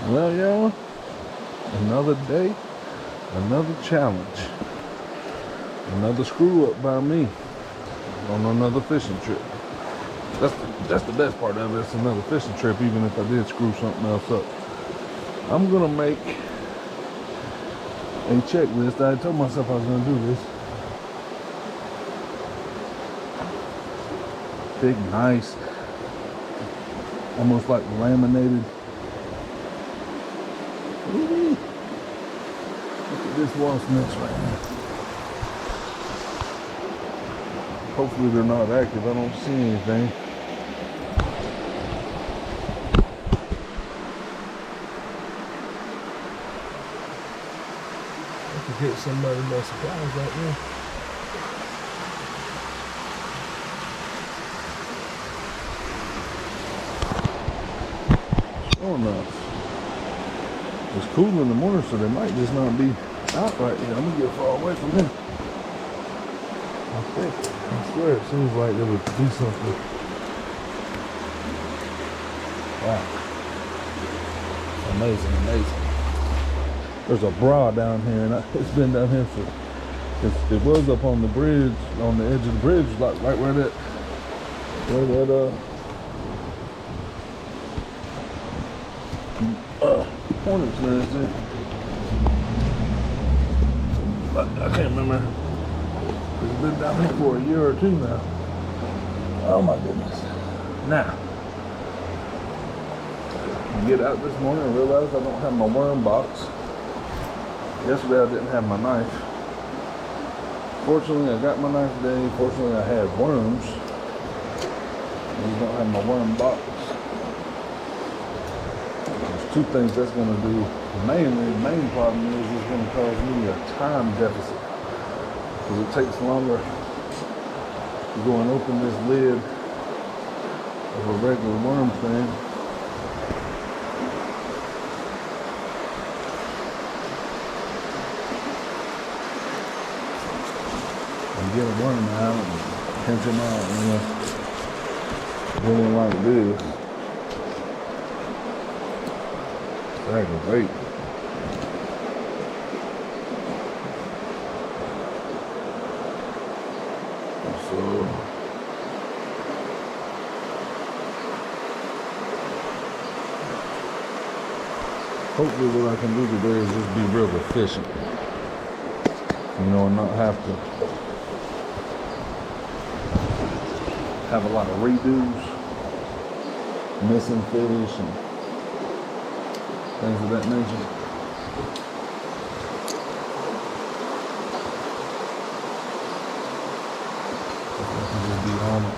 Well, y'all, another day, another challenge, another screw up by me on another fishing trip. That's the best part of it. It's another fishing trip, even if I did screw something else up. I'm gonna make a checklist. I told myself I was gonna do this. Big, nice, almost like laminated. Ooh, look at this wasp nest right now. Hopefully they're not active. I don't see anything. I could hit somebody by surprise right now. Sure enough. It's cool in the morning, so they might just not be out right here. I'm gonna get far away from them. I swear it seems like they would do something. Wow. Amazing, amazing. There's a bra down here, and it's been down here for, it was up on the bridge, on the edge of the bridge, like right where that hornet's nest is. But I can't remember. It's been down here for a year or two now. Oh my goodness. Now, I get out this morning and realize I don't have my worm box. Yesterday I didn't have my knife. Fortunately, I got my knife today. Fortunately, I had worms. I just don't have my worm box. There's two things that's going to do. Mainly, the main problem is it's going to cause me a time deficit. Because it takes longer to go and open this lid of a regular worm thing. And get a worm out and pinch them out, you know. Doing like this. It's aggravating. So hopefully what I can do today is just be real efficient. You know, and not have to have a lot of redos, missing fish, and things of that nature. I can just be on it.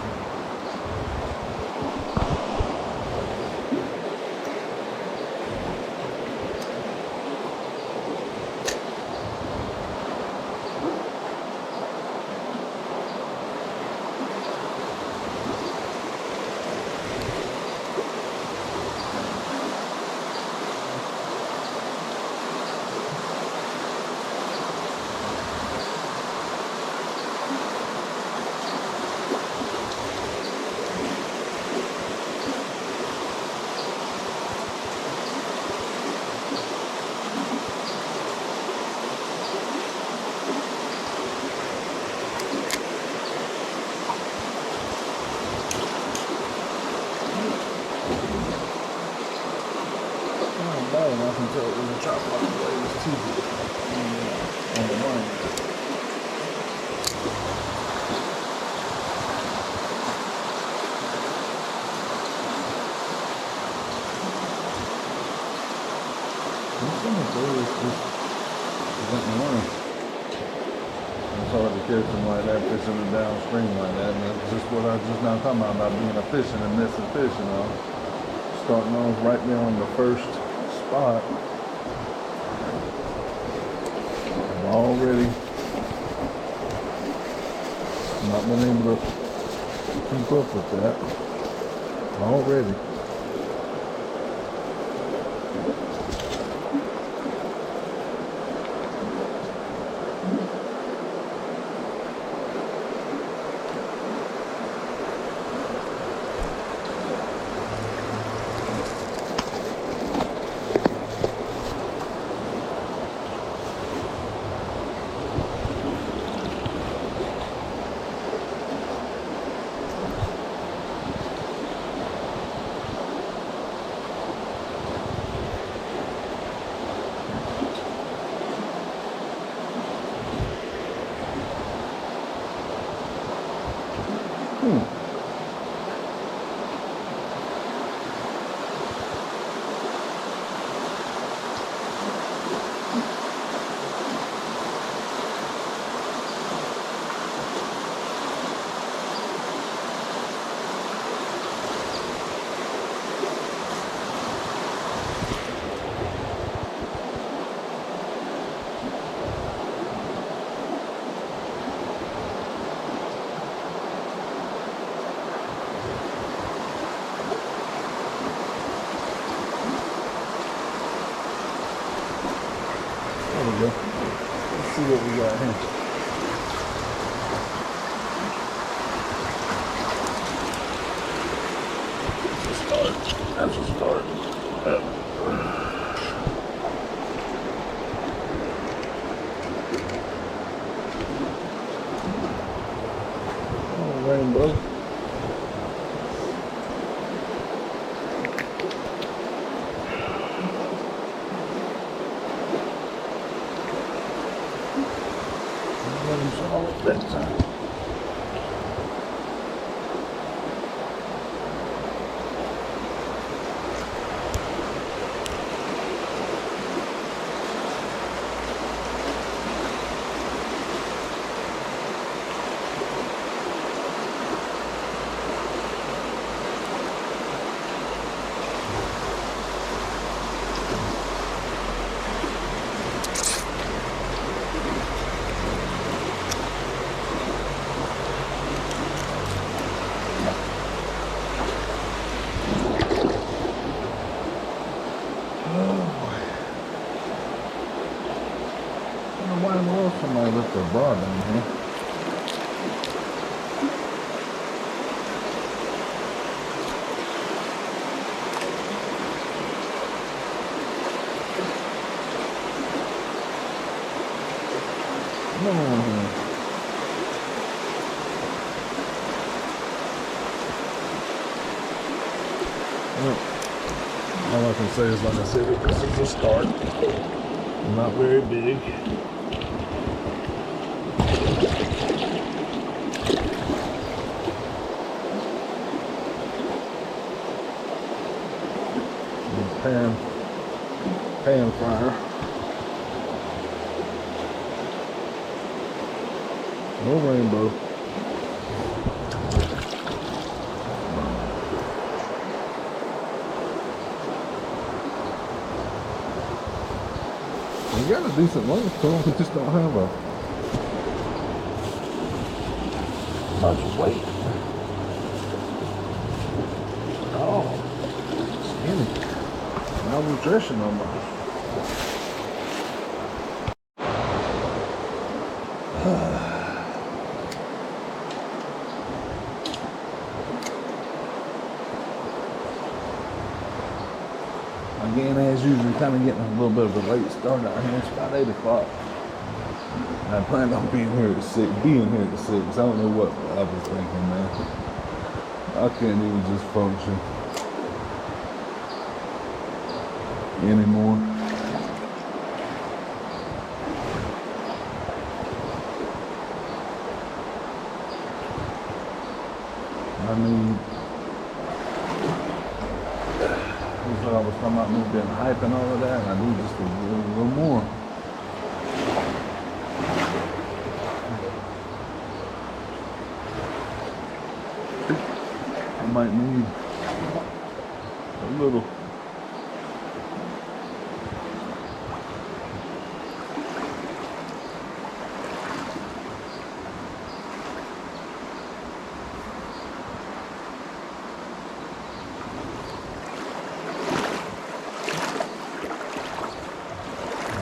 And I can tell it was a chop block blade was too good on the line. It's hard to catch them like that, fishing them downstream like that. And that's just what I was just now talking about being efficient and missing fish, you know. Starting off right there on the first spot. I've already not been able to keep up with that. Already. There we go. Let's see what we got here. That's a start. Oh, rainbow. Let him swallow that time. Why in the world somebody left their bra down here? No. Well, all I can say is, like I said, this is a start. Not very big. Pan fryer. No rainbow. We got a decent length to them, we just don't have a much weight. Oh, skinny. Malnutrition almost. Again, as usual, kind of getting a little bit of a late start out here. It's about 8 o'clock. I planned on being here at 6. I don't know what I was thinking, man. I can't even just function anymore. I need. I was talking about me being hype and all of that, and I need just a little more. I might need a little.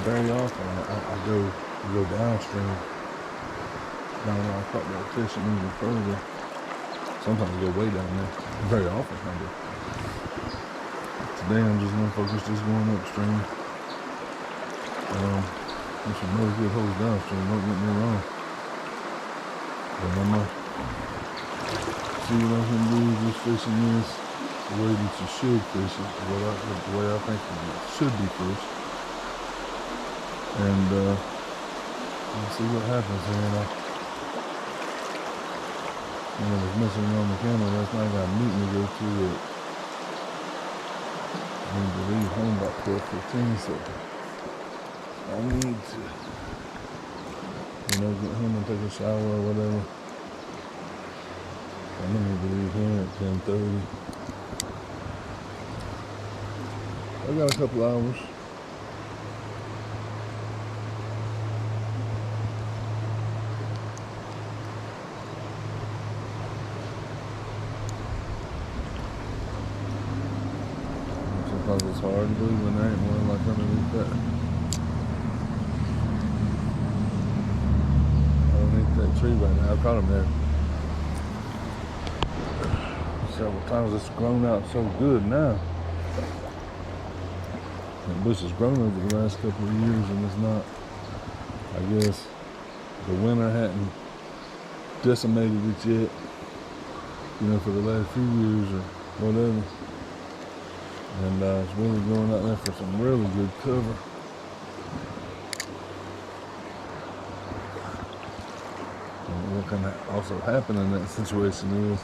Very often I go downstream. Now when I caught that fish and even further. Sometimes I go way down there. Very often I do. Today I'm just gonna focus just going upstream. There's some really good holes downstream, don't get me wrong. But I'm gonna see what I can do with fishing this the way that you should fish it, the way I think it should be fished. And we'll see what happens here. I was messing around the camera last night. I got a meeting to go to at, I need to leave home about 12:15, so I need to, get home and take a shower or whatever. I need to leave here at 10:30. I got a couple hours. Sometimes it's hard to believe when there ain't one like underneath that. that tree right now. I caught him there several times. It's grown out so good now. The bush has grown over the last couple of years, and it's not, I guess, the winter hadn't decimated it yet, you know, for the last few years or whatever. And it's really going out there for some really good cover. And what can also happen in that situation is,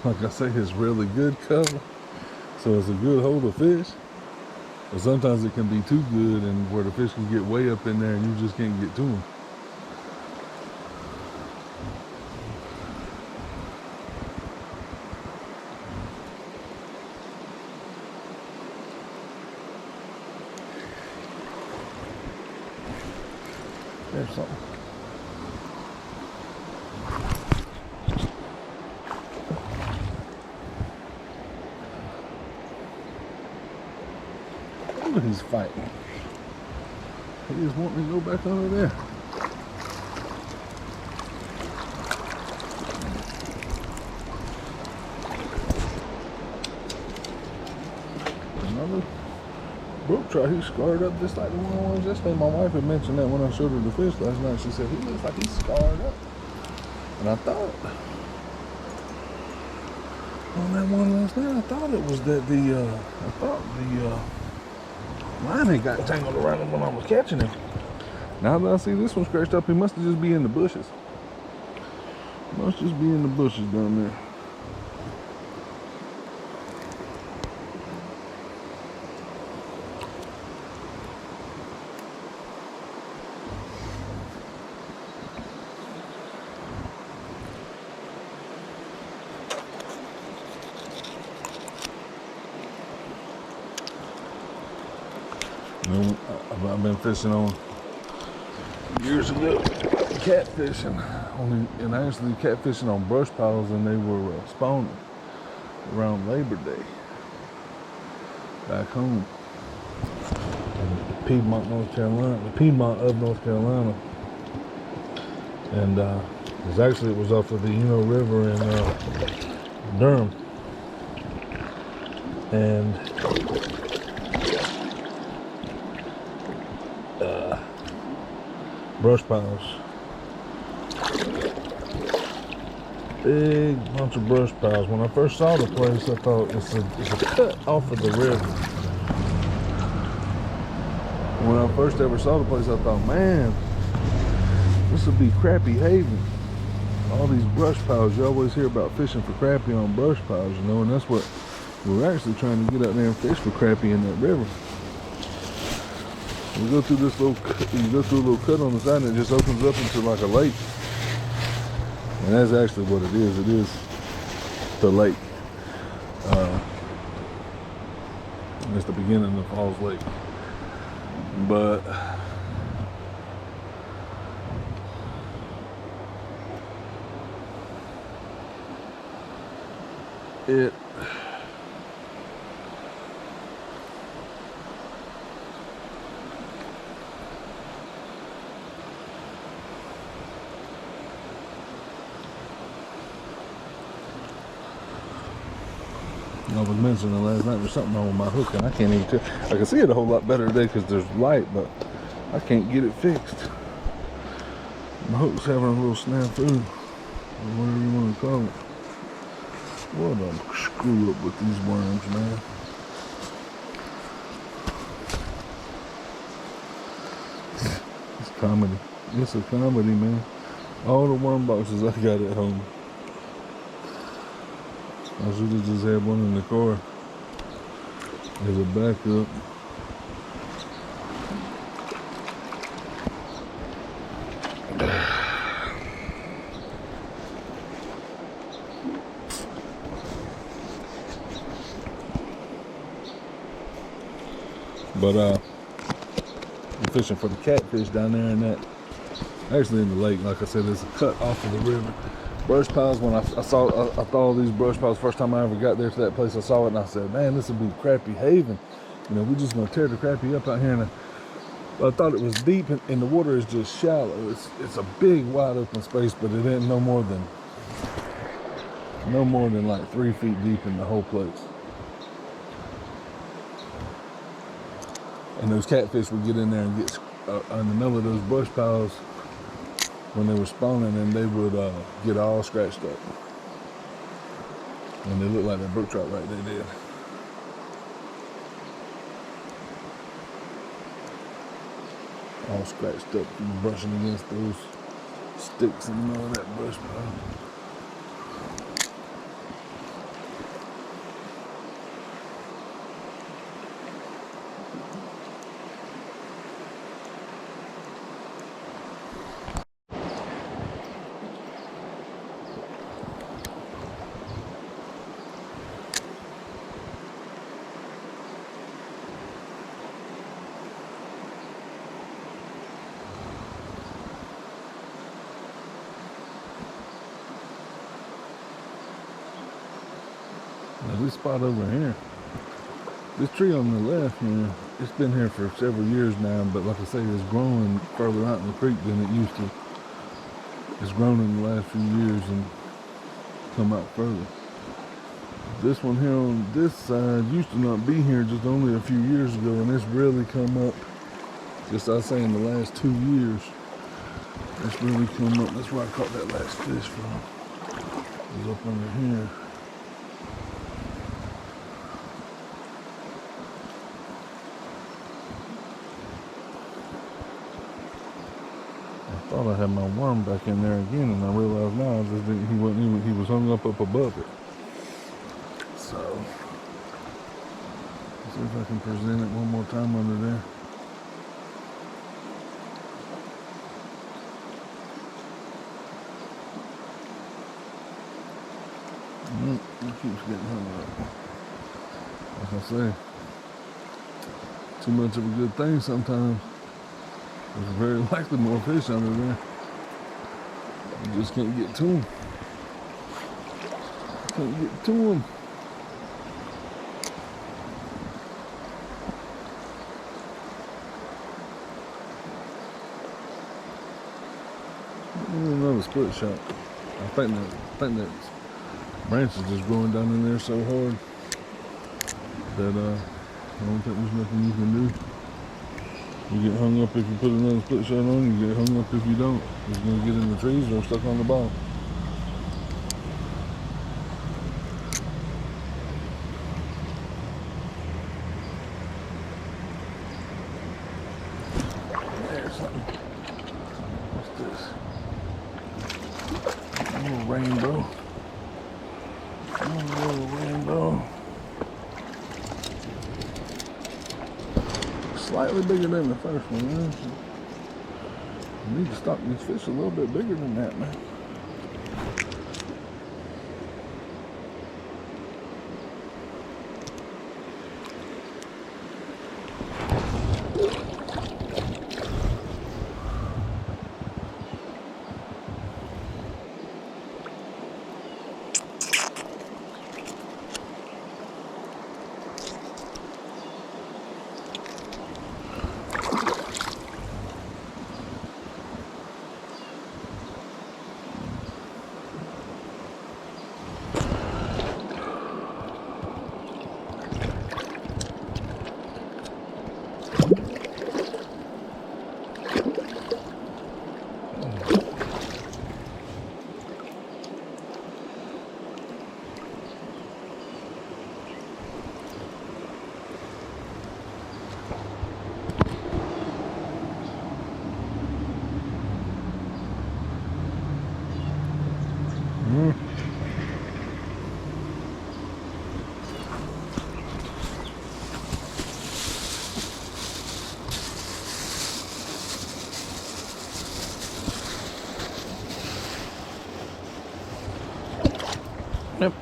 like I say, it's really good cover, so it's a good hold of fish. But sometimes it can be too good, and where the fish can get way up in there and you just can't get to them. There's something. Look, he's fighting. He just wanting to go back under there. Another brook trout. He's scarred up just like the one was yesterday. My wife had mentioned that when I showed her the fish last night. She said, he looks like he's scarred up. And I thought, on that one last night, I thought it was that the line had got tangled around him when I was catching him. Now that I see this one scratched up, he must have just be in the bushes. Must just be in the bushes down there. You know, I've been fishing on years ago, catfishing, and actually catfishing on brush piles, and they were spawning around Labor Day back home in Piedmont, North Carolina, the Piedmont of North Carolina, and it was off of the River in Durham, and brush piles. Big bunch of brush piles. When I first saw the place, I thought it's a cut off of the river. When I first ever saw the place, I thought, man, this would be Crappie Haven. All these brush piles. You always hear about fishing for crappie on brush piles, you know, and that's what we're actually trying to get out there and fish for crappie in that river. We go through this little, you go through a little cut on the side, and it just opens up into like a lake. And that's actually what it is. It is the lake. It's the beginning of Falls Lake. But it I was mentioning last night there's something wrong with my hook, and I can't even tell. I can see it a whole lot better today because there's light, but I can't get it fixed. My hook's having a little snafu, or whatever you want to call it. What a screw up with these worms, man. It's comedy. It's a comedy, man. All the worm boxes I got at home, I should have just had one in the car as a backup. But I'm fishing for the catfish down there in that, actually in the lake. Like I said, there's a cut off of the river. Brush piles, when I thought all these brush piles, first time I ever got there to that place, I saw it and I said, man, this would be Crappie Haven. You know, we're just gonna tear the crappie up out here. And But I thought it was deep, and the water is just shallow. It's a big, wide open space, but it ain't no more than like 3 feet deep in the whole place. And those catfish would get in there and get in the middle of those brush piles when they were spawning, and they would get all scratched up. And they looked like that brook trout right they did. All scratched up from brushing against those sticks in the middle of that brush pile. Now this spot over here, this tree on the left here, it's been here for several years now, but like I say, it's growing further out in the creek than it used to. It's grown in the last few years and come out further. This one here on this side used to not be here just only a few years ago, and it's really come up, just I say in the last 2 years, it's really come up. That's where I caught that last fish from. It was up under here. I thought I had my worm back in there again, and I realized now he was hung up above it. So, let's see if I can present it one more time under there. It keeps getting hung up. Like I say, too much of a good thing sometimes. There's very likely more fish under there. You just can't get to them. Can't get to them. Another split shot. I think that branch is just growing down in there so hard that I don't think there's nothing you can do. You get hung up if you put another split shot on, you get hung up if you don't. It's going to get in the trees or stuck on the bottom. There's something. What's this? A little rainbow. A little rainbow. Slightly bigger than the first one, man. You need to stock these fish a little bit bigger than that, man. Yep,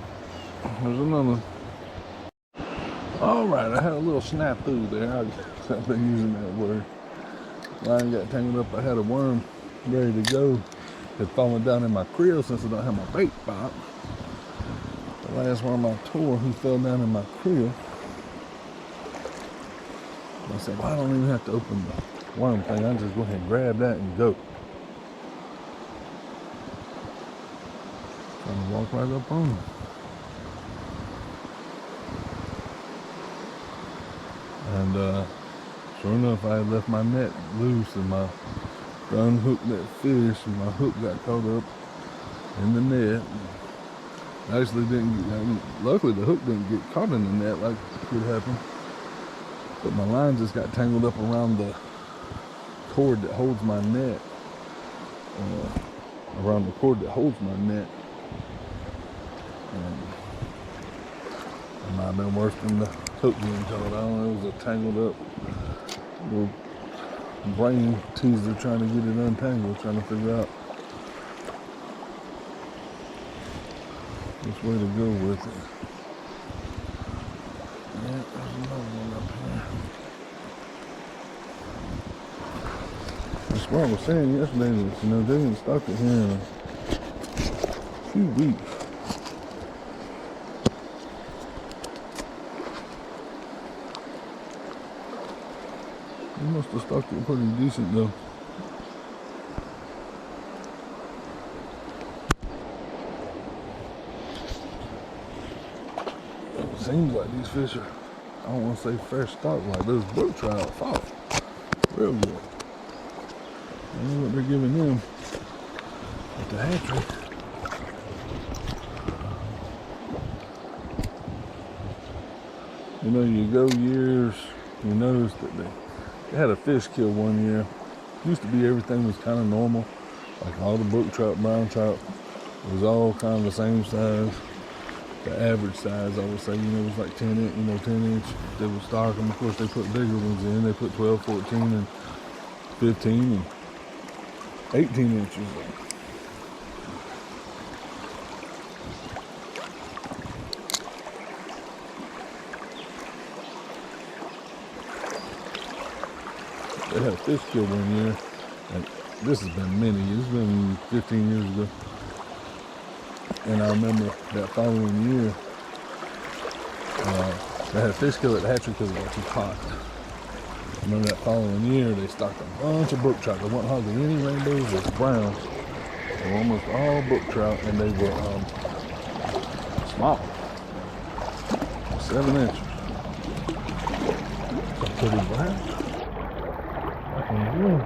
there's another. All right, I had a little snafu there. I've been using that word. Line got tangled up. I had a worm ready to go. Had fallen down in my creel since I don't have my bait box. The last worm I tore, he fell down in my creel. I said, well, I don't even have to open worm thing, I just go ahead and grab that and go. Trying to walk right up on him. And sure enough, I had left my net loose and my unhooked that fish, and my hook got caught up in the net. Actually luckily the hook didn't get caught in the net like could happen. But my line just got tangled up around the cord that holds my net. Around the cord that holds my net. And it might have been worse than the hook being caught. I don't know, it was a tangled up little brain teaser trying to get it untangled, trying to figure out which way to go with it. Yeah, there's another one up here. That's what I was saying yesterday, that, they didn't stock it here in a few weeks. They must have stocked it pretty decent though. It seems like these fish are, I don't want to say fresh stock, like those brook trout fought real good. I don't know what they're giving them at the hatchery. You know, you go years, you notice that they had a fish kill one year. Used to be everything was kind of normal, like all the brook trout, brown trout, it was all kind of the same size. The average size, I would say, was like 10 inch, 10 inch. They would stock them. Of course, they put bigger ones in. They put 12, 14, and 15, and 18 inches. They had a fish kill one year, and this has been many years. It's been 15 years ago. And I remember that following year, they had a fish kill at the hatchery because it got too hot. I remember that following year, they stocked a bunch of brook trout. There wasn't hardly any rainbows or browns. They were almost all brook trout, and they were small, 7 inches. Some pretty brown. I can do it.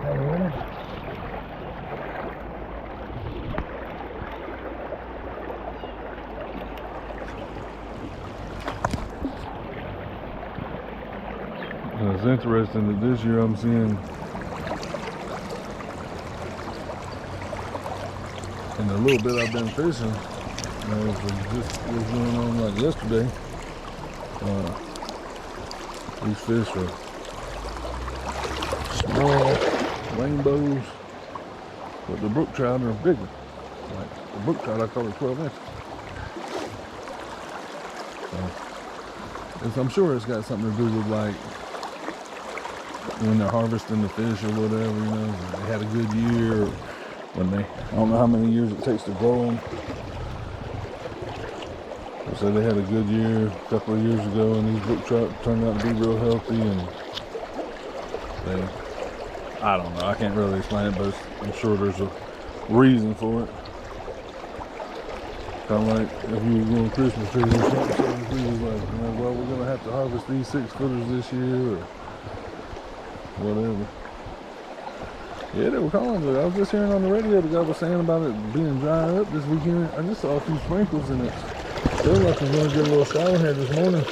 It's interesting that this year I'm seeing, in the little bit I've been fishing, just was going on like yesterday, these fish are small rainbows, but the brook trout are bigger. Like the brook trout, I call it 12 inches. So, I'm sure it's got something to do with like when they're harvesting the fish or whatever, they had a good year, or when I don't know how many years it takes to grow them. They said they had a good year a couple of years ago, and these brook trout turned out to be real healthy, and I don't know, I can't really explain it, but I'm sure there's a reason for it. Kind of like if you were going Christmas trees or something, so it was like, well, we're going to have to harvest these 6-footers this year, or whatever. Yeah, they were calling it. I was just hearing on the radio, the guy was saying about it being dry up this weekend. I just saw a few sprinkles in it. Felt like I'm going to get a little shower here this morning.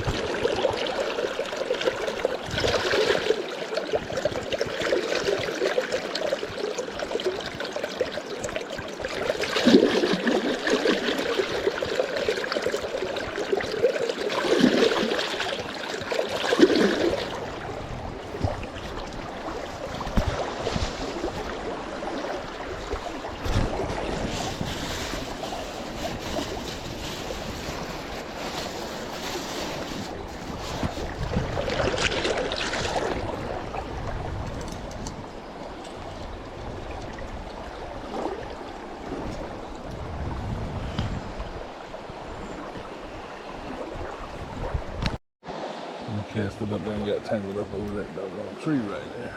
Cast it up there and got tangled up over that doggone tree right there.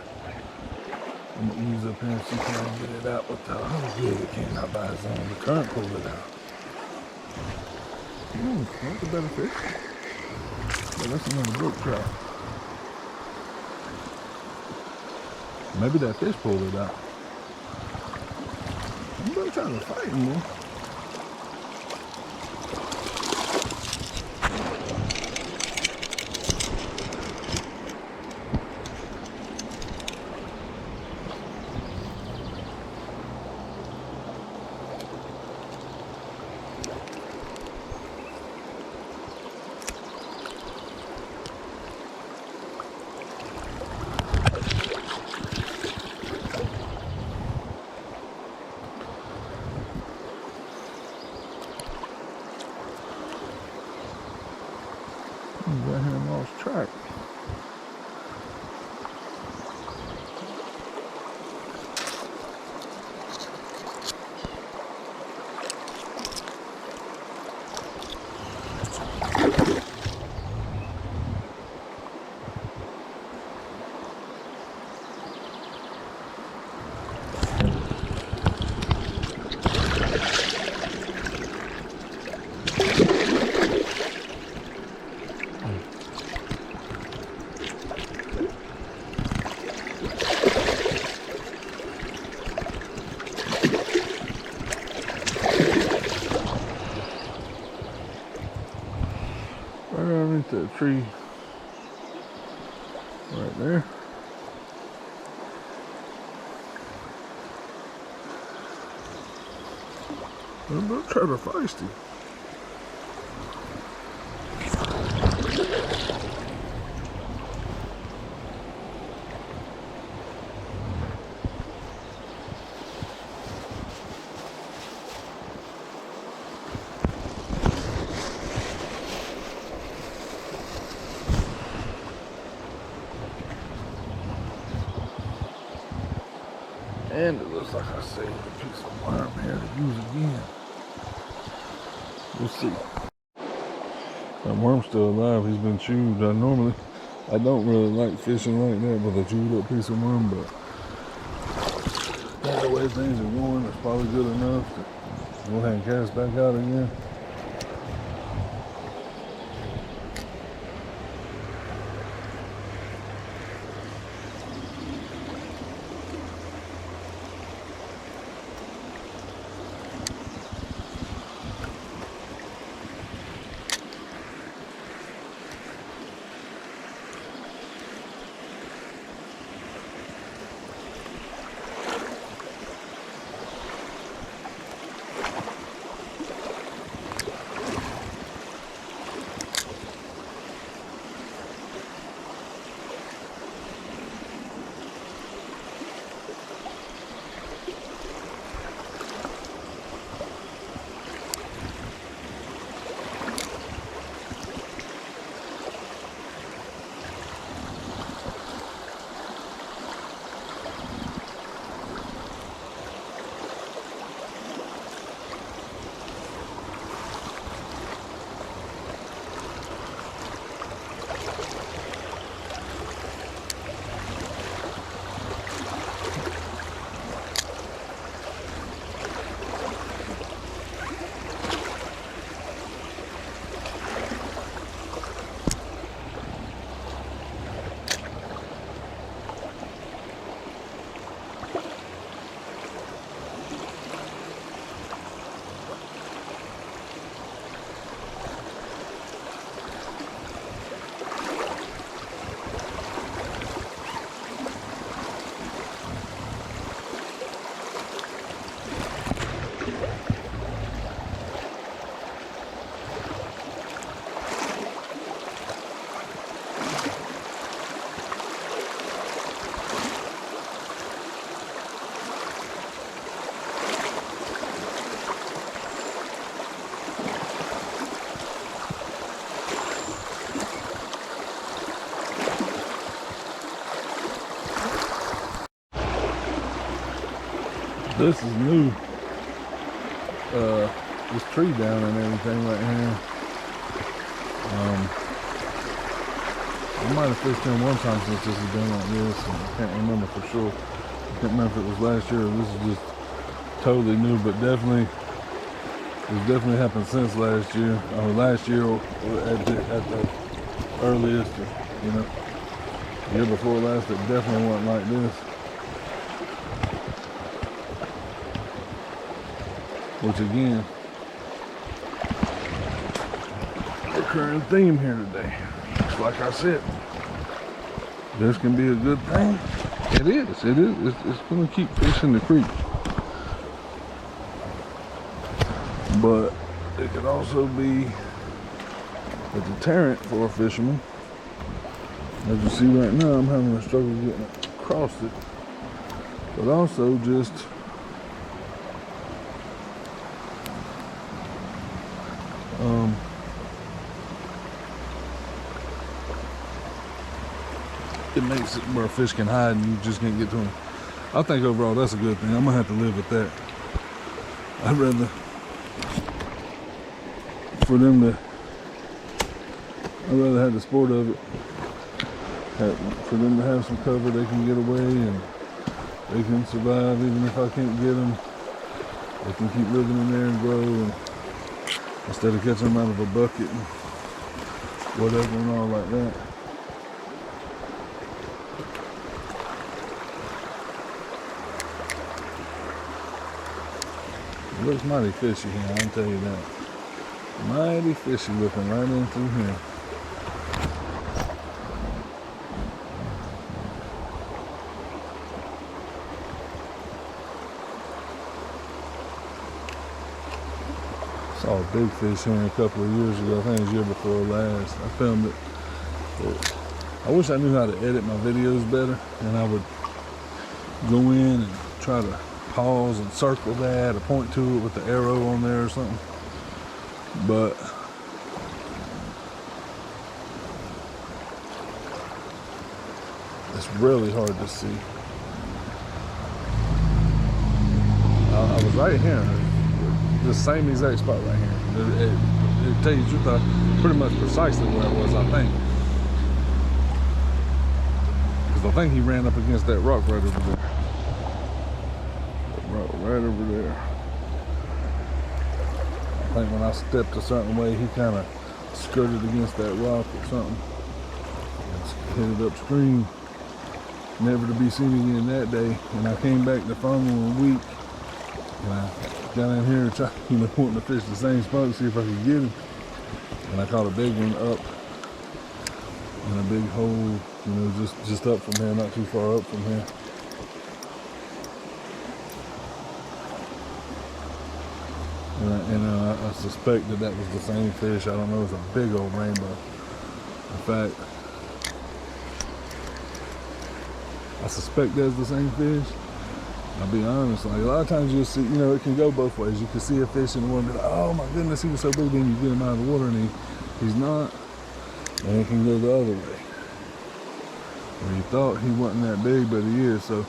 I'm gonna ease up here and see if I can get it out with the, oh yeah, we cannot buy his own. The current pulled it out. That's a better fish. But that's another brook trout. Maybe that fish pulled it out. I'm gonna try to fight him, boy. He's right here and lost track. Right underneath that tree right there. They're trying to feisty. And it looks like I saved a piece of worm here to use again. We'll see. That worm's still alive. He's been chewed. I don't really like fishing like that with a chewed up piece of worm, but the way things are going, it's probably good enough to go ahead and cast back out again. This is new. This tree down and everything right here. I might have fished in one time since this has been like this, and I can't remember for sure. can't remember if it was last year or this is just totally new, but definitely, it's definitely happened since last year. Last year or at the earliest, you know. The year before last, it definitely wasn't like this. Which again, recurring theme here today. Like I said, this can be a good thing. It is. It's going to keep fish in the creek. But it could also be a deterrent for a fisherman. As you see right now, I'm having a struggle getting across it. But also just it makes it where a fish can hide and you just can't get to them. I think overall that's a good thing. I'm gonna have to live with that. I'd rather have the sport of it. For them to have some cover, they can get away and they can survive even if I can't get them. They can keep living in there and grow, and instead of catching them out of a bucket and whatever and all like that. It looks mighty fishy here, I can tell you that. Mighty fishy looking right in through here. Saw a big fish here a couple of years ago. I think it was year before last. I filmed it. I wish I knew how to edit my videos better, and I would go in and try to pause and circle that or point to it with the arrow on there or something. But it's really hard to see. I was right here, the same exact spot right here. It tell you the truth, pretty much precisely where it was, I think. Because I think he ran up against that rock right over there. Right over there. I think when I stepped a certain way, he kind of skirted against that rock or something. Headed upstream, never to be seen again that day. And I came back the following week, and I got in here and tried, wanting to fish the same spot to see if I could get him. And I caught a big one up in a big hole, just up from here, not too far up from here. And I suspect that was the same fish. I don't know, it's a big old rainbow. In fact, I suspect that's the same fish. I'll be honest, like a lot of times you'll see, it can go both ways. You can see a fish in the water and be like, oh my goodness, he was so big, then you get him out of the water and he's not. And it can go the other way. Where you thought he wasn't that big, but he is. So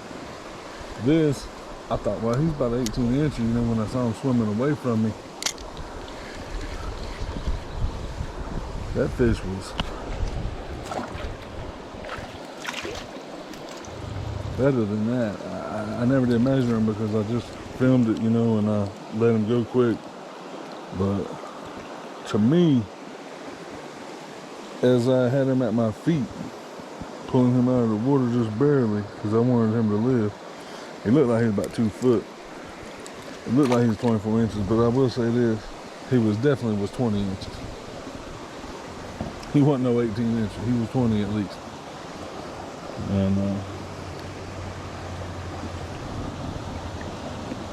this, I thought, well, he's about 18 inches, when I saw him swimming away from me. That fish was better than that. I never did measure him because I just filmed it, and I let him go quick. But to me, as I had him at my feet, pulling him out of the water just barely, because I wanted him to live, it looked like he was about 2 foot. It looked like he was 24 inches, but I will say this, he definitely was 20 inches. He wasn't no 18 inches, he was 20 at least. And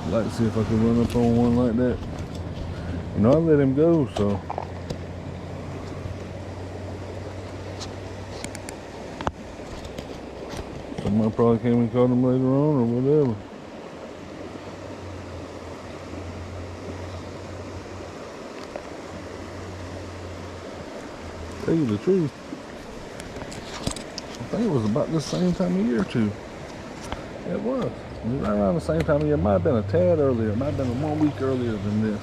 I'd like to see if I could run up on one like that. I let him go, so. Somebody probably came and caught him later on or whatever. Tell you the truth, I think it was about the same time of year too. It was. It was right around the same time of year. It might have been a tad earlier. It might have been 1 week earlier than this.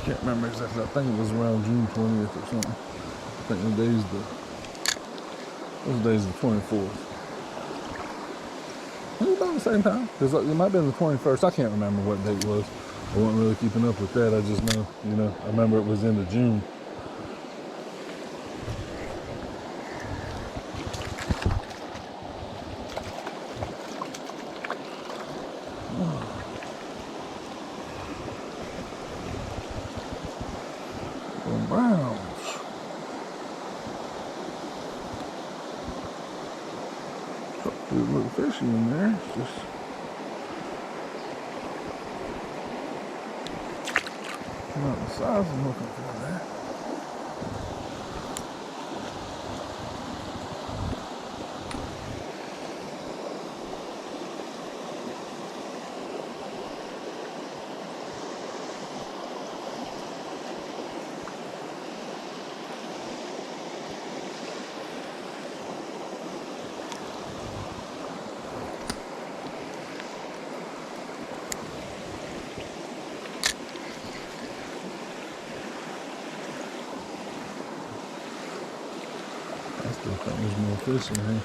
Can't remember exactly. I think it was around June 20th or something. I think the day's the Those days the 24th. It was about the same time. Cause it might have been the 21st. I can't remember what date it was. I wasn't really keeping up with that. I just know, I remember it was into June. Browns. A little fishy in there. It's just not the size I'm looking for there. I still think there's more fish in here.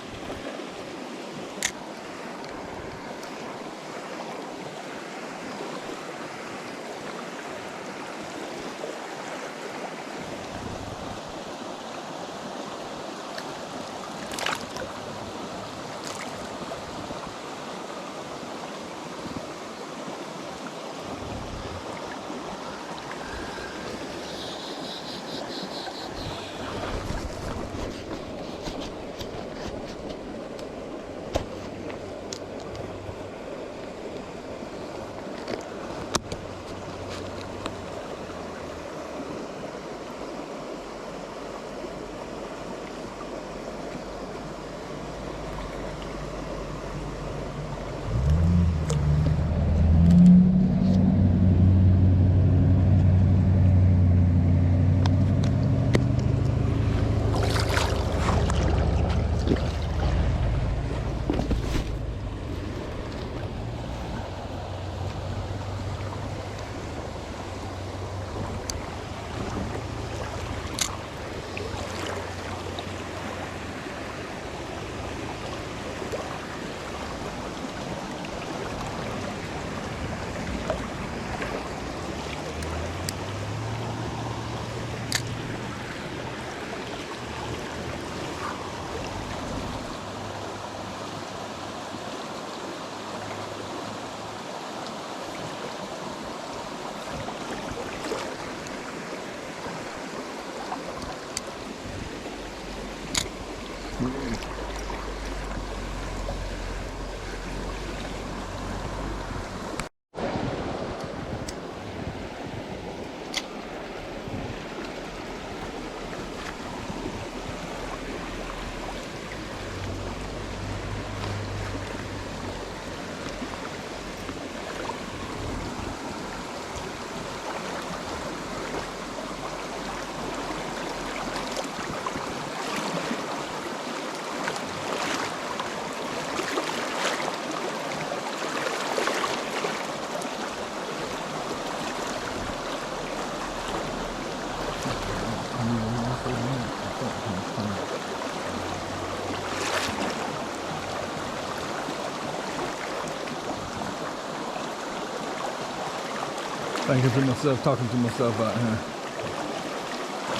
Thinking to myself, talking to myself out here.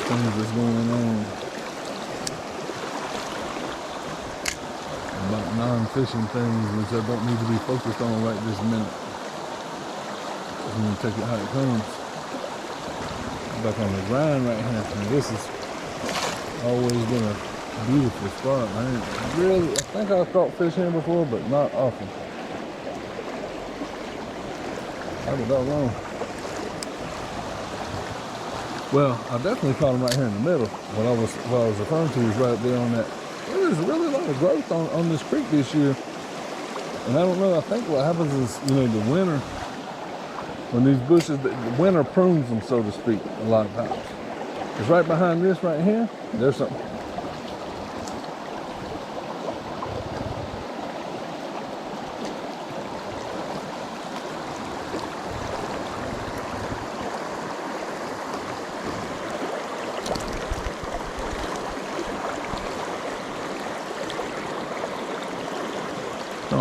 Things that's going on. About non-fishing things which I don't need to be focused on right this minute. I'm gonna take it how it comes. Back on the grind right here. And this has always been a beautiful spot, man. Really, I think I've caught fish here before, but not often. I was that long. Well, I definitely caught them right here in the middle. What I was referring to is right there on that. There's really a lot of growth on this creek this year. And I don't know, I think what happens is, the winter, when these bushes, the winter prunes them, so to speak, a lot of times. Because right behind this right here, there's something.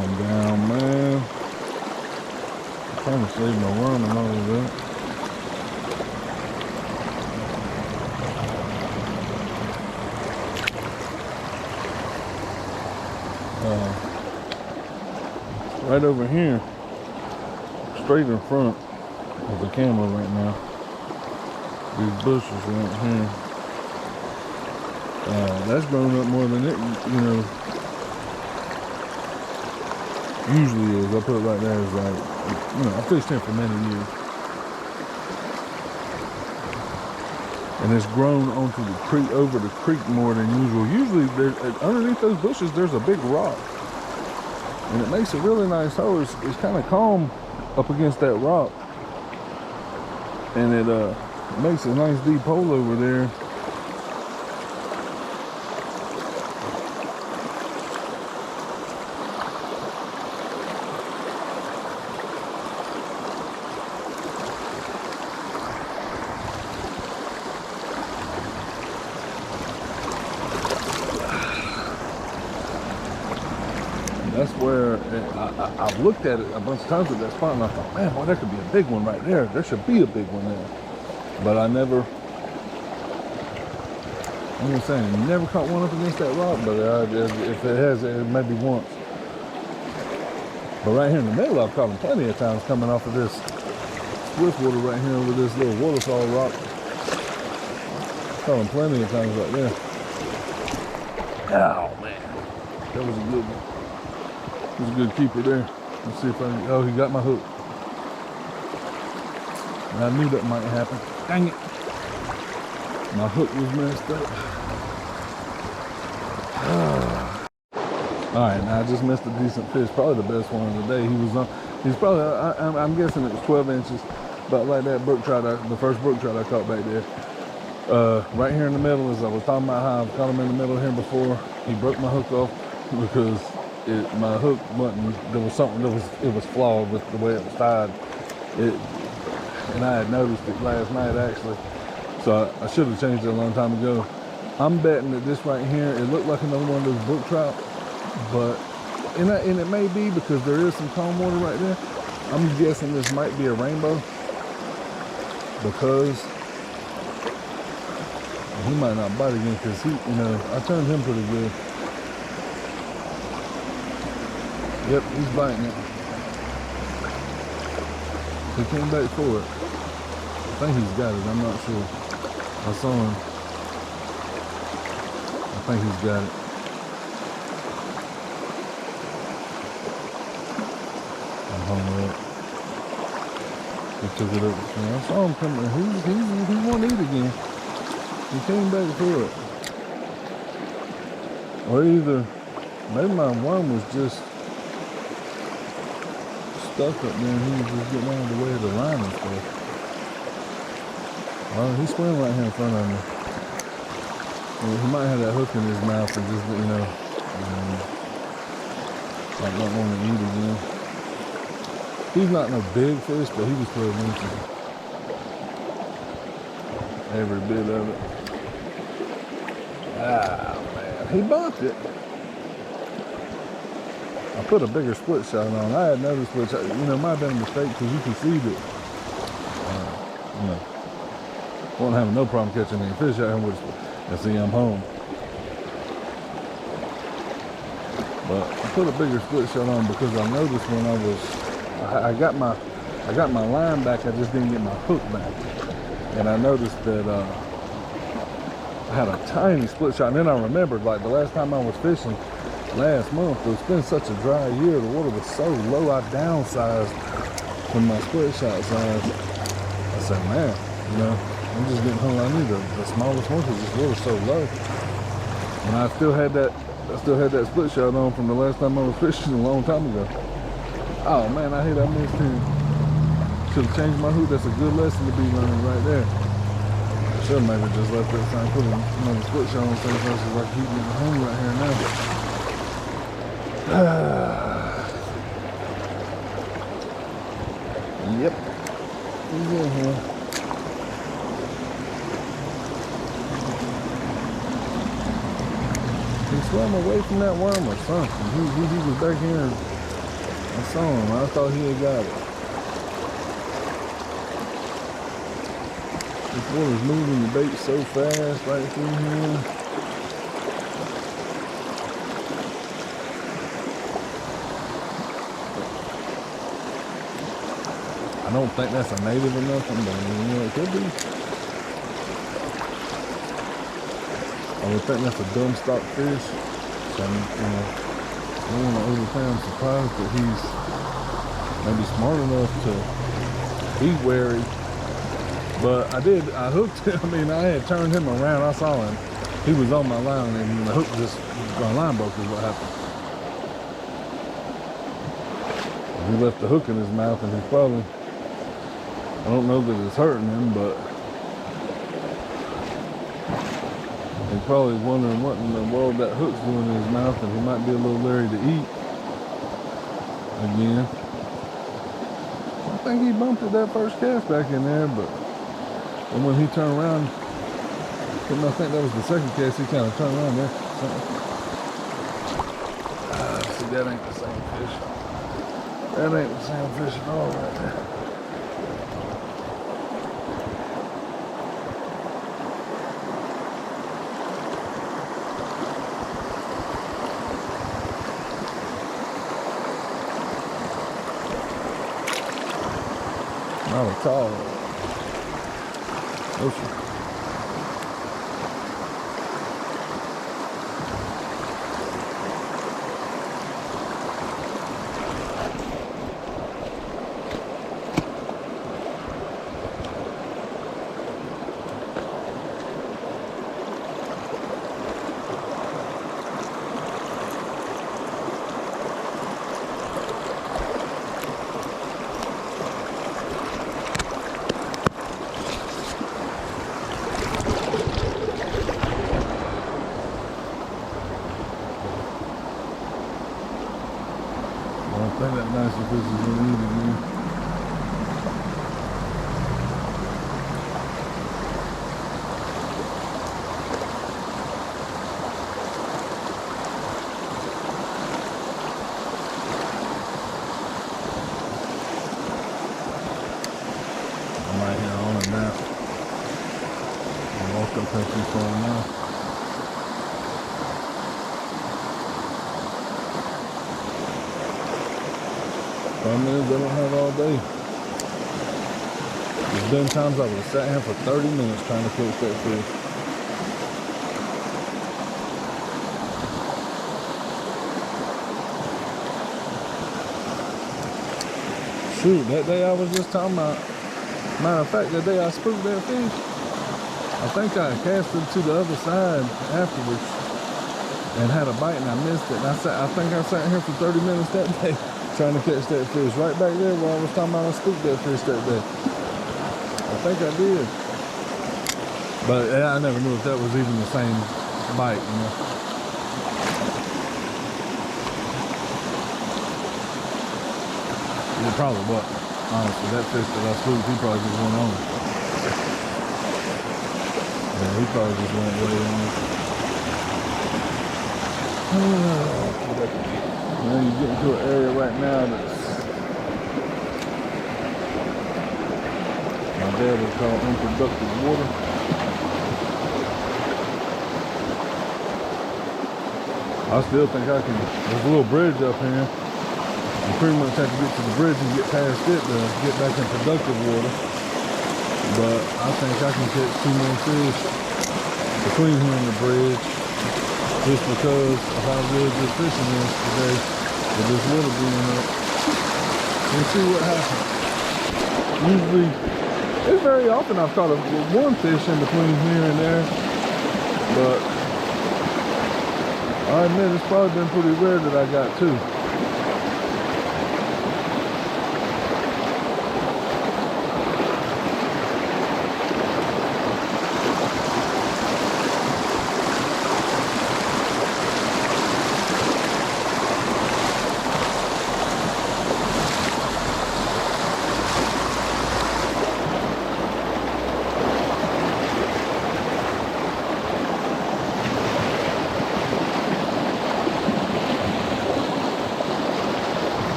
Calm down, man. I'm trying to save my worm and all of that. Right over here, straight in front of the camera right now. These bushes right here. That's grown up more than it, usually is. I'll put it right there. Is like, I fished here for many years, and it's grown onto the creek, over the creek more than usual. Usually, underneath those bushes, there's a big rock, and it makes a really nice hole. It's kind of calm up against that rock, and it makes a nice deep hole over there. That's where I've looked at it a bunch of times at that spot, and I thought, man, boy, there could be a big one right there. There should be a big one there. But I'm just saying, never caught one up against that rock, but if it has, it maybe once. But right here in the middle, I've caught them plenty of times coming off of this swift water right here over this little waterfall rock. Caught them plenty of times right there. Oh, man. That was a good one. He's a good keeper there. Let's see if oh, he got my hook. And I knew that might happen. Dang it. My hook was messed up. All right, now I just missed a decent fish. Probably the best one of the day. He's probably, I'm guessing it was 12 inches. About like that brook trout, the first brook trout I caught back there. Right here in the middle, as I was talking about how I've caught him in the middle here before. He broke my hook off because my hook wasn't, it was flawed with the way it was tied. And I had noticed it last night actually. So I should have changed it a long time ago. I'm betting that this right here, it looked like another one of those brook trout, but, and it may be because there is some calm water right there. I'm guessing this might be a rainbow because he might not bite again because I turned him pretty good. Yep, he's biting it. He came back for it. I think he's got it, I'm not sure. I saw him. I think he's got it. I'm hung up. He took it up. I saw him coming. He won't eat again. He came back for it. Or either, maybe my worm was just stuck up there and he was just getting out of the way of the line and stuff. Well, he's swimming right here in front of me. Well, he might have that hook in his mouth and just, like not want to eat again. He's not no big fish, but he was 12 inches. Every bit of it. Ah, man. He bumped it. I put a bigger split shot on. I had noticed, which, might have been a mistake because you can see that, won't have no problem catching any fish out here with, and see I'm home. But I put a bigger split shot on because I noticed when I got my line back, I just didn't get my hook back. And I noticed that I had a tiny split shot. And then I remembered, like the last time I was fishing last month, it's been such a dry year, the water was so low, I downsized from my split shot size. I said, man, I'm just getting hung. I need the smallest one because this water's so low. And I still had that split shot on from the last time I was fishing a long time ago. Oh man, I hate I missed him. Should have changed my hook. That's a good lesson to be learning right there. I should have maybe just left that thing, put another split shot on things versus like keep getting hung right here now. Yep. He's in here. He swam away from that worm or something. He was back here I saw him. I thought he had got it. This water's moving the bait so fast right through here. I don't think that's a native or nothing, but you know, it could be. I would think that's a dumb stock fish. So, you know, I don't want to overpay. I'm surprised that he's maybe smart enough to be wary. But I hooked him. I mean, I had turned him around. I saw him. He was on my line, and the hook just, my line broke is what happened. He left the hook in his mouth, and he's probably, I don't know that it's hurting him, but he's probably wondering what in the world that hook's doing in his mouth, and he might be a little leery to eat again. I think he bumped at that first cast back in there, but and when he turned around, I think that was the second cast, he kind of turned around there. See, that ain't the same fish. That ain't the same fish at all right there. Not at all. Ocean. I think that nicer fish is gonna eat again. I might hit on it now. I'll walk up and see for him now. 5 minutes, I don't have all day. There's been times I would have sat here for 30 minutes trying to catch that fish. Shoot, that day I was just talking about, matter of fact, that day I spooked that fish, I think I cast it to the other side afterwards and had a bite and I missed it. And I think I sat here for 30 minutes that day trying to catch that fish right back there where I was talking about I spooked that fish that day. I think I did. But yeah, I never knew if that was even the same bite, you know. It probably was. Honestly, that fish that I spooked, he probably just went on. Yeah, he probably just went way on. Now you get into an area right now that's my dad would call unproductive water. I still think I can, there's a little bridge up here. You pretty much have to get to the bridge and get past it to get back in productive water. But I think I can catch 2 more fish between here and the bridge just because of how good this fishing is today with this water being up. We'll see what happens. Usually, it's very often I've caught one fish in between here and there, but I admit it's probably been pretty rare that I got 2.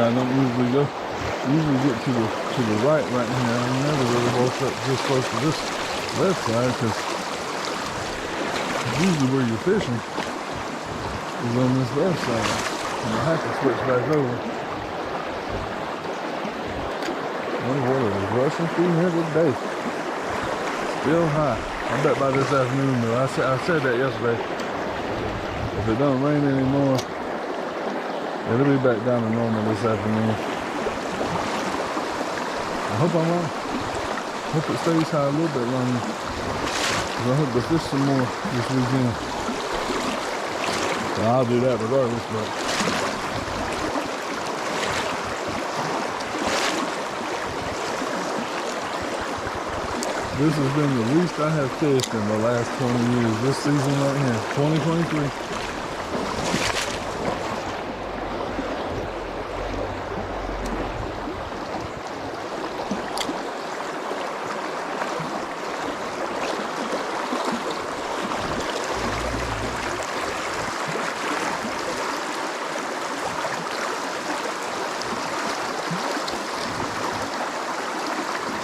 I don't usually go. Usually get to the right here. I never really woke up just close to this left side because usually where you're fishing is on this left side. And I have to switch back over. The water is rushing through here today. Still high. I bet by this afternoon though. I said that yesterday. If it don't rain anymore, it'll be back down to normal this afternoon. I hope I'm wrong. Hope it stays high a little bit longer. I hope to fish some more this weekend. So I'll do that regardless, but this has been the least I have fished in the last 20 years. This season right here, 2023.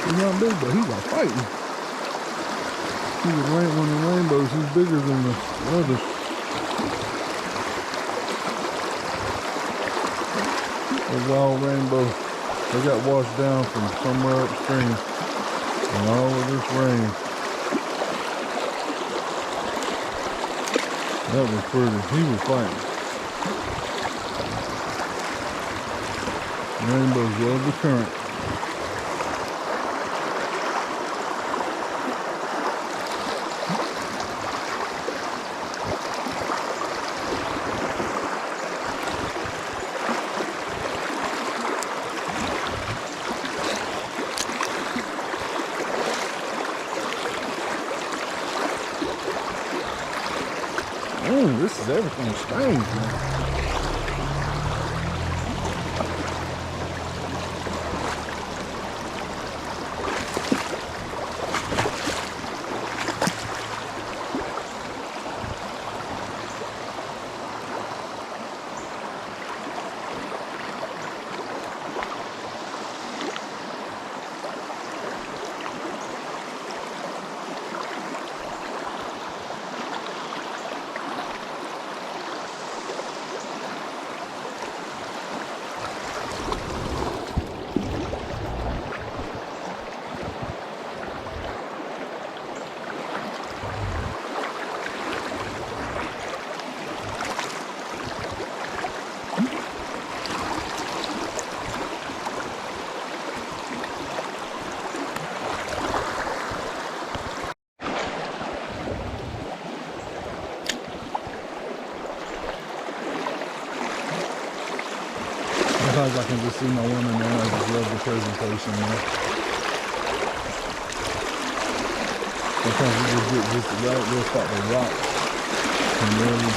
He's not big, but he's like fighting. He's one of the rainbows. He's bigger than the others. A wild rainbow. They got washed down from somewhere upstream. And all of this rain. That was pretty. He was fighting. Rainbows love the current. This is everything strange, man. Sometimes I can just see my women there. I just love the presentation, man. Sometimes you just get just right there, start to rock and really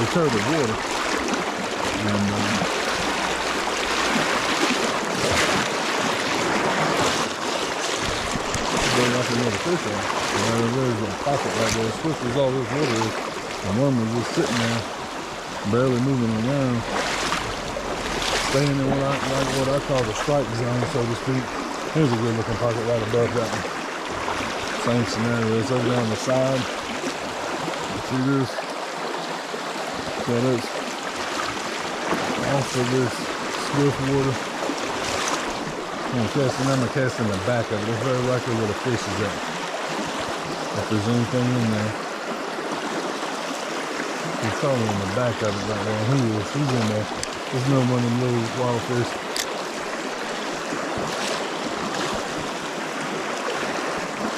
deter the water. And go like another fish on. There's a pocket right there. Swift as all this water is. My woman was just sitting there, barely moving around. Staying in what I call the strike zone, so to speak. Here's a good looking pocket right above that one. Same scenario. It's over there on the side. See this? So that's off of this swift water. I'm gonna cast in the back of it. It's very likely where the fish is at. If there's anything in there. He's probably in the back of it right there. He's in there. There's no one in little wild fish.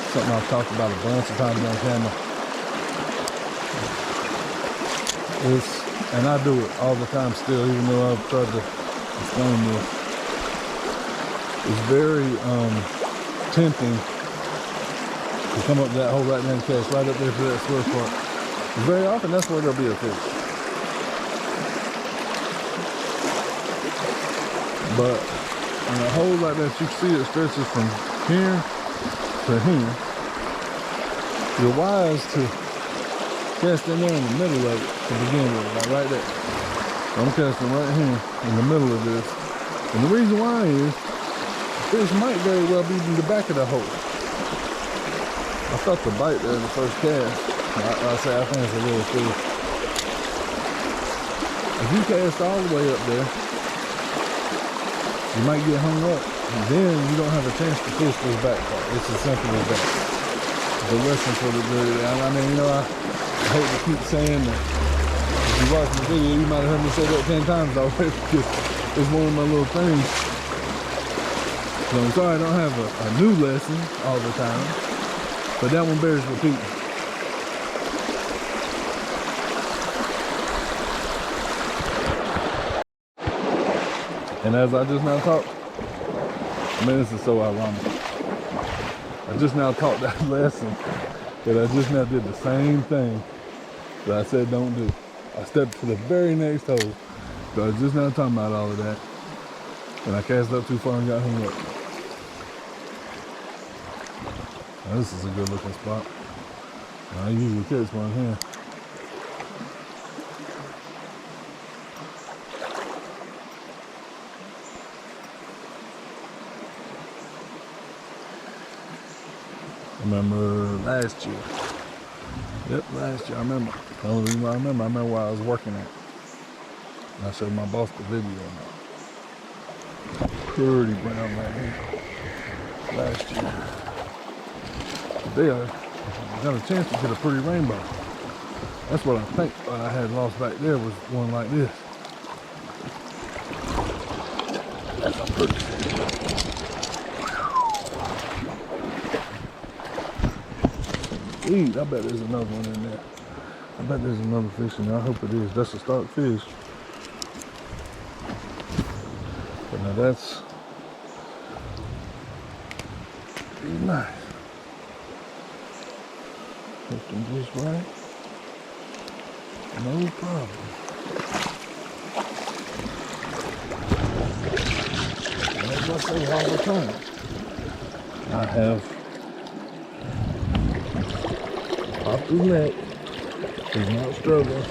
Something I've talked about a bunch of times on camera. And I do it all the time still, even though I've tried to explain this. It's very tempting to come up that whole right-hand cast right up there to that swift part. Very often that's where there'll be a fish. But on a hole like that, you can see it stretches from here to here. You're wise to cast in there in the middle of it to begin with, like right there. I'm casting right here in the middle of this. And the reason why is, fish might very well be in the back of the hole. I felt the bite there in the first cast. I say I think it's a little fish. If you cast all the way up there, you might get hung up. And then you don't have a chance to fish this back part. It's as simple as that. The lesson for the day. I mean, you know, I hate to keep saying that. If you watch the video, you might have heard me say that 10 times already because it's one of my little things. So I'm sorry I don't have a new lesson all the time, but that one bears repeating. And as I just now talked, I mean, this is so ironic. I just now taught that lesson that I just now did the same thing that I said don't do. I stepped to the very next hole. So I was just now talking about all of that. And I cast up too far and got hung up. Now this is a good looking spot. I usually catch one here. Remember last year. Yep, last year I remember. The only reason I remember where I was working at. And I showed my boss the video now. Pretty brown right here. Last year. Today I got a chance to get a pretty rainbow. That's what I think I had lost back there was one like this. That's a pretty fish. Sweet, I bet there's another one in there. I bet there's another fish in there. I hope it is. That's a stark fish. But now that's pretty nice. Hook them just right. No problem. As I say all the time, I have popped his neck. He's not struggling.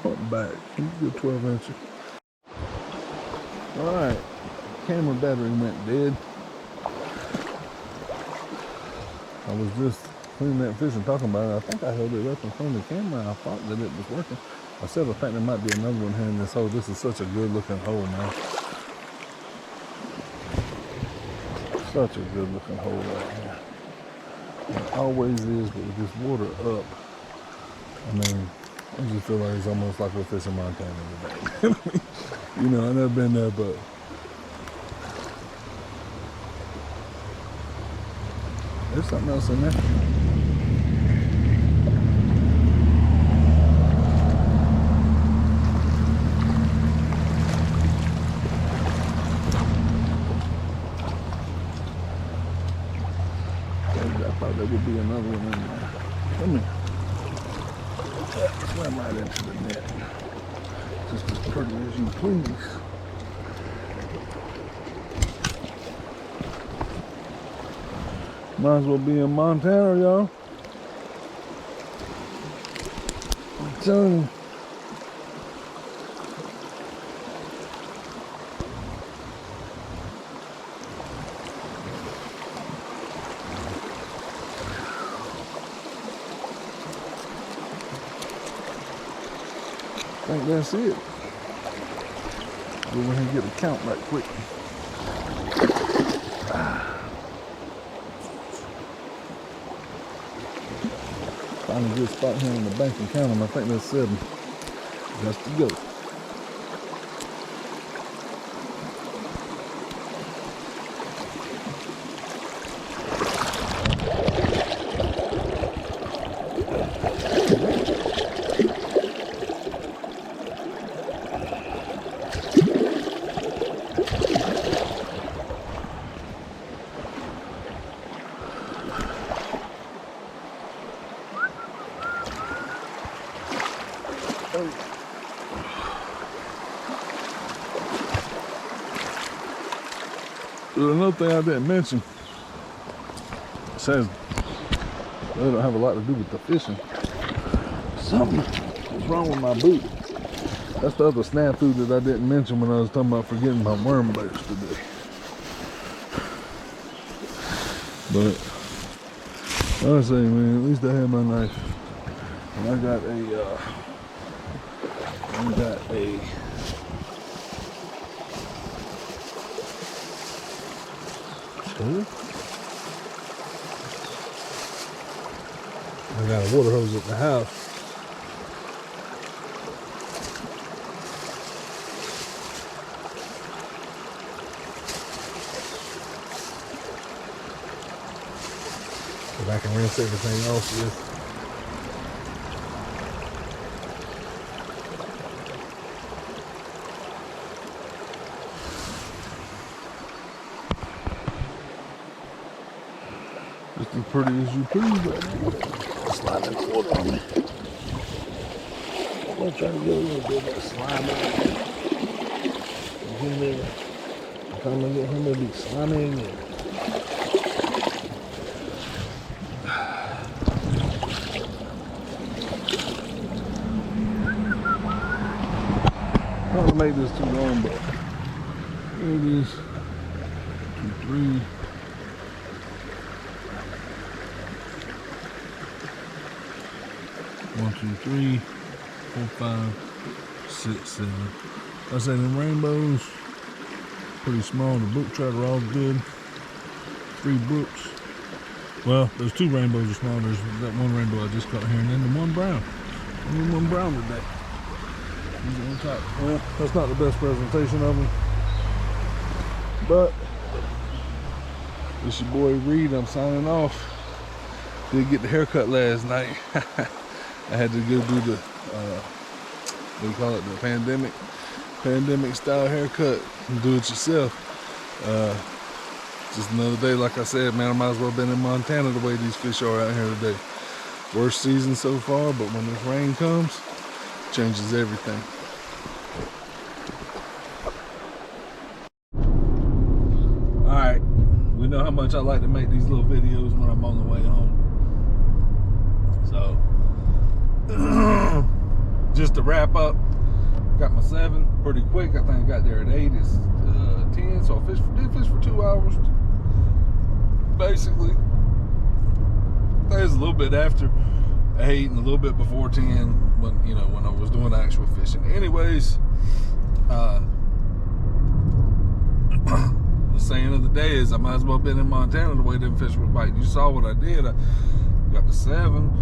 Up back. He's a good 12 incher. Alright. Camera battery went dead. I was just cleaning that fish and talking about it. I think I held it up in front of the camera and I thought that it was working. I said I think there might be another one here in this hole. This is such a good looking hole, man. Such a good looking hole right here. It always is, but with this water up, I mean, I just feel like it's almost like we're fishing Montana today. You know, I've never been there, but there's something else in there. I thought there would be another one in there. Come here. Yeah, swim right into the net. Just as pretty as you please. Might as well be in Montana, y'all. I'm telling you. I think that's it. Go ahead and get a count right quick. Find a good spot here on the bank and count them. I think that's 7. Just to go. Another thing I didn't mention, it says they don't have a lot to do with the fishing. Something What's wrong with my boot? That's the other snafu that I didn't mention when I was talking about forgetting my worm bites today. But I say, man, at least I had my knife. And I got a water hose at the house. But I can rinse everything off with. Just as pretty as you please right now. Slide in the water on me. I'm gonna try to get a little bit of that slime out. Him there. I'm trying to get him to be slimy again. I don't want to make this too long, but here it is. 2, 3. One, 2, 3, 4, 5, 6, 7. I say them rainbows, pretty small. The book trout are all good. 3 books. Well, there's 2 rainbows are small. There's that one rainbow I just caught here, and then the one brown. Only one brown today. He's on top. Well, that's not the best presentation of them, but it's your boy Reed. I'm signing off. Did get the haircut last night. I had to go do the, what do you call it, the pandemic style haircut and do it yourself. Just another day, like I said, man, I might as well have been in Montana the way these fish are out here today. Worst season so far, but when this rain comes, it changes everything. All right, we know how much I like to make these little videos when I'm on the way home. So, just to wrap up, got my 7 pretty quick. I think I got there at 8. It's 10, so I did fish for 2 hours. Basically, it was a little bit after 8 and a little bit before 10 when I was doing actual fishing. Anyways, the saying of the day is I might as well have been in Montana the way them fish were biting. You saw what I did. I got the 7.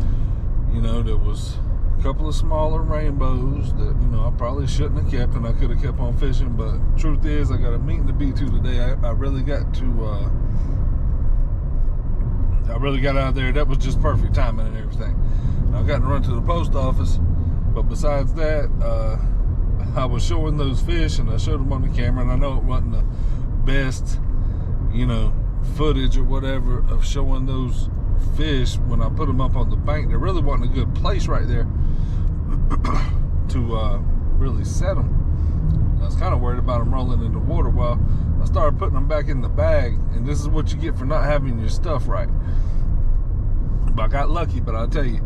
There was a couple of smaller rainbows that, I probably shouldn't have kept, and I could have kept on fishing, but truth is, I got a meeting to be to today. I really got out of there. That was just perfect timing and everything. I got to run to the post office, but besides that, I was showing those fish, and I showed them on the camera, and I know it wasn't the best, footage or whatever of showing those fish when I put them up on the bank. There really wasn't a good place right there to really set them. I was kind of worried about them rolling in the water. Well, I started putting them back in the bag, and this is what you get for not having your stuff right. But I got lucky, but I'll tell you,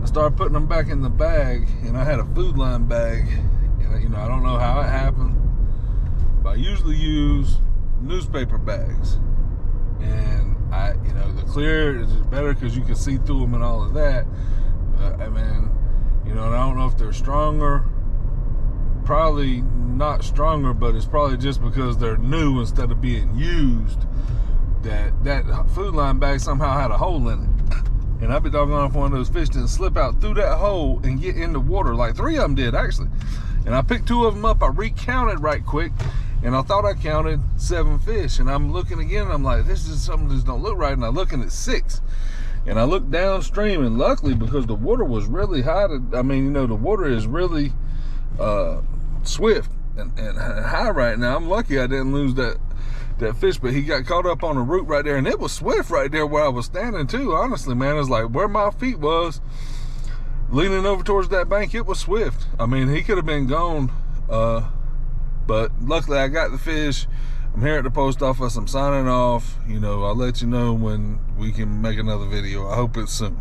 I started putting them back in the bag, and I had a food line bag, and I don't know how it happened, but I usually use newspaper bags, and the clear is better because you can see through them and all of that. And I don't know if they're stronger. Probably not stronger, but it's probably just because they're new instead of being used. That food line bag somehow had a hole in it. And I've been doggone if one of those fish didn't slip out through that hole and get in the water. Like 3 of them did, actually. And I picked 2 of them up. I recounted right quick. And I thought I counted 7 fish. And I'm looking again, and I'm like, this is something that just don't look right. And I'm looking at 6. And I looked downstream, and luckily, because the water was really high, the water is really swift and high right now. I'm lucky I didn't lose that fish, but he got caught up on a root right there, and it was swift right there where I was standing too. Honestly, man, it's like where my feet was leaning over towards that bank, it was swift. He could have been gone, but luckily I got the fish. I'm here at the post office. I'm signing off. I'll let you know when we can make another video. I hope it's soon.